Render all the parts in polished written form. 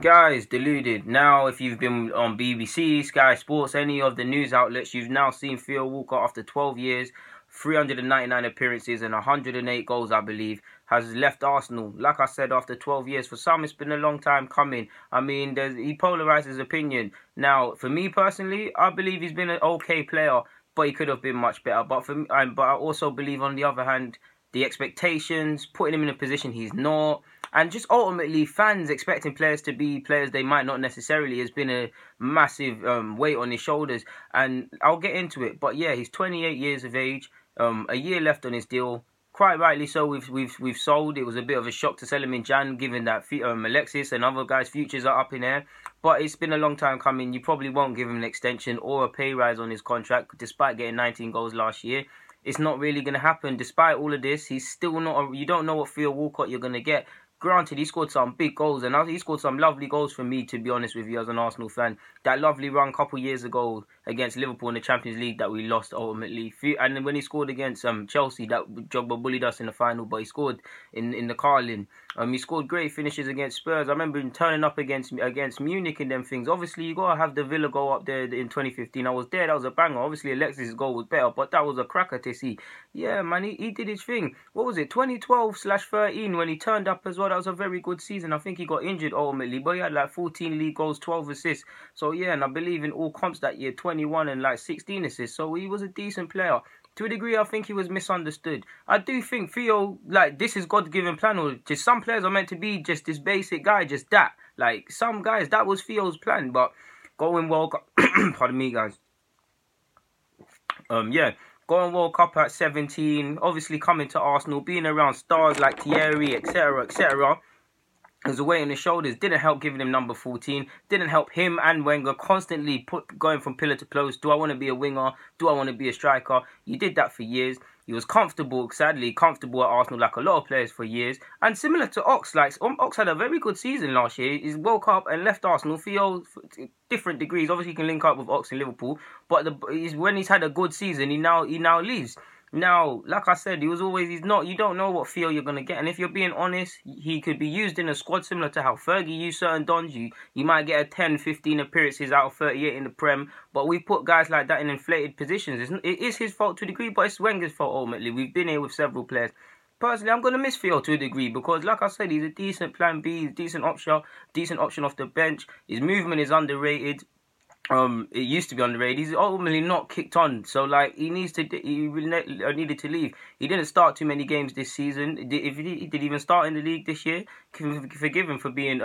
Guys, deluded. Now, if you've been on BBC, Sky Sports, any of the news outlets, you've now seen Theo Walcott after 12 years, 399 appearances and 108 goals, I believe, has left Arsenal. Like I said, after 12 years, for some, it's been a long time coming. I mean, he polarizes opinion. Now, for me personally, I believe he's been an okay player, but he could have been much better. But I also believe, on the other hand, the expectations, putting him in a position he's not, and just ultimately fans expecting players to be players they might not necessarily, has been a massive weight on his shoulders. And I'll get into it, but yeah, he's 28 years of age, a year left on his deal. Quite rightly so, we've sold. It was a bit of a shock to sell him in Jan, given that Alexis and other guys' futures are up in air. But it's been a long time coming. You probably won't give him an extension or a pay rise on his contract, despite getting 19 goals last year. It's not really going to happen. Despite all of this, he's still not. You don't know what Theo Walcott you're going to get. Granted, he scored some big goals, and he scored some lovely goals for me, to be honest with you, as an Arsenal fan. That lovely run a couple of years ago against Liverpool in the Champions League that we lost ultimately. And then when he scored against Chelsea, that Drogba bullied us in the final, but he scored in the Carling. He scored great finishes against Spurs. I remember him turning up against Munich and them things. Obviously, you got to have the Villa goal up there in 2015. I was there. That was a banger. Obviously, Alexis' goal was better, but that was a cracker to see. Yeah, man, he did his thing. What was it, 2012/13, when he turned up as well? That was a very good season. I think he got injured ultimately, but he had like 14 league goals, 12 assists. So yeah, and I believe in all comps that year, 21 and like 16 assists. So he was a decent player. To a degree, I think he was misunderstood. I do think Theo, like, this is God-given plan, or just some players are meant to be just this basic guy, just that. Like, some guys, that was Theo's plan, but going World Cup, pardon me, guys. Yeah, going World Cup at 17, obviously coming to Arsenal, being around stars like Thierry, etc., etc., as a weight on his shoulders, didn't help giving him number 14, didn't help him and Wenger constantly going from pillar to post. Do I want to be a winger? Do I want to be a striker? You did that for years. He was sadly comfortable at Arsenal like a lot of players for years. And similar to Ox, like Ox had a very good season last year. He woke up and left Arsenal. Theo, different degrees. Obviously, he can link up with Ox in Liverpool, but when he's had a good season, he now leaves. Now, like I said, you don't know what Theo you're going to get. And if you're being honest, he could be used in a squad similar to how Fergie used certain dons. You might get a 10, 15 appearances out of 38 in the Prem. But we put guys like that in inflated positions. It is his fault to a degree, but it's Wenger's fault ultimately. We've been here with several players. Personally, I'm going to miss Theo to a degree because, like I said, he's a decent plan B, decent option off the bench. His movement is underrated. It used to be underrated. He's ultimately not kicked on, so like he needed to leave. He didn't start too many games this season. If he did even start in the league this year, forgive him for being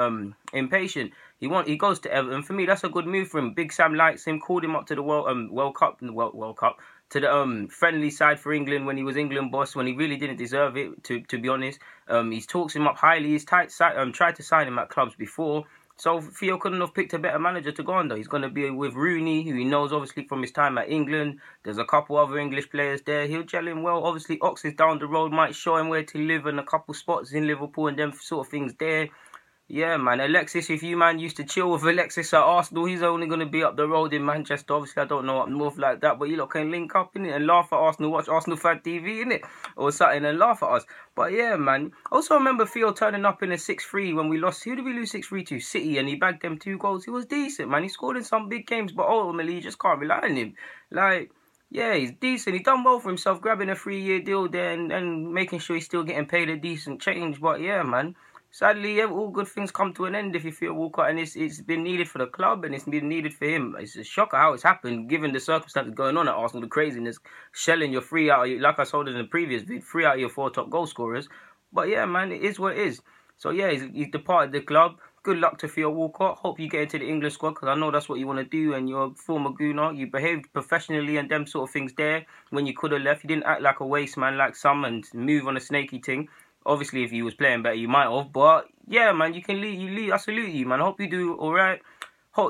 impatient. He goes to Everton. For me, that's a good move for him. Big Sam likes him. Called him up to the World Cup to the friendly side for England when he was England boss, when he really didn't deserve it. To be honest, he talks him up highly. He's tried to sign him at clubs before. So Theo couldn't have picked a better manager to go under. He's going to be with Rooney, who he knows obviously from his time at England. There's a couple other English players there. He'll gel in well. Obviously, Ox is down the road, might show him where to live and a couple spots in Liverpool and them sort of things there. Yeah, man. Alexis, if you, man, used to chill with Alexis at Arsenal, he's only going to be up the road in Manchester. Obviously, I don't know up north like that, but you lot can link up, innit, and laugh at Arsenal, watch Arsenal Fan TV, innit, or something, and laugh at us. But yeah, man. Also remember Theo turning up in a 6-3 when we lost. Who did we lose 6-3 to? City, and he bagged them 2 goals. He was decent, man. He scored in some big games, but ultimately, you just can't rely on him. Like, yeah, he's decent. He's done well for himself, grabbing a 3-year deal there and making sure he's still getting paid a decent change. But yeah, man. Sadly, all good things come to an end if you feel Walcott, and it's been needed for the club and it's been needed for him. It's a shocker how it's happened, given the circumstances going on at Arsenal, the craziness, shelling your 3 out of your, like I told in the previous vid, 3 out of your 4 top goal scorers. But yeah, man, it is what it is. So yeah, he's departed the club. Good luck to Theo Walcott. Hope you get into the England squad because I know that's what you want to do, and you're a former Gooner. You behaved professionally and them sort of things there when you could have left. You didn't act like a waste man like some and move on a snaky thing. Obviously, if you was playing better, you might have. But yeah, man, you can leave. You leave. I salute you, man. I hope you do all right.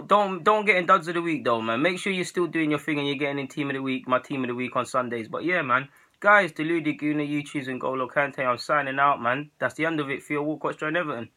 Don't get in duds of the week though, man. Make sure you're still doing your thing and you're getting in team of the week. My team of the week on Sundays. But yeah, man, guys, Deluded Gooner, you choosing Golo Kante. I'm signing out, man. That's the end of it. Theo Walcott, join Everton.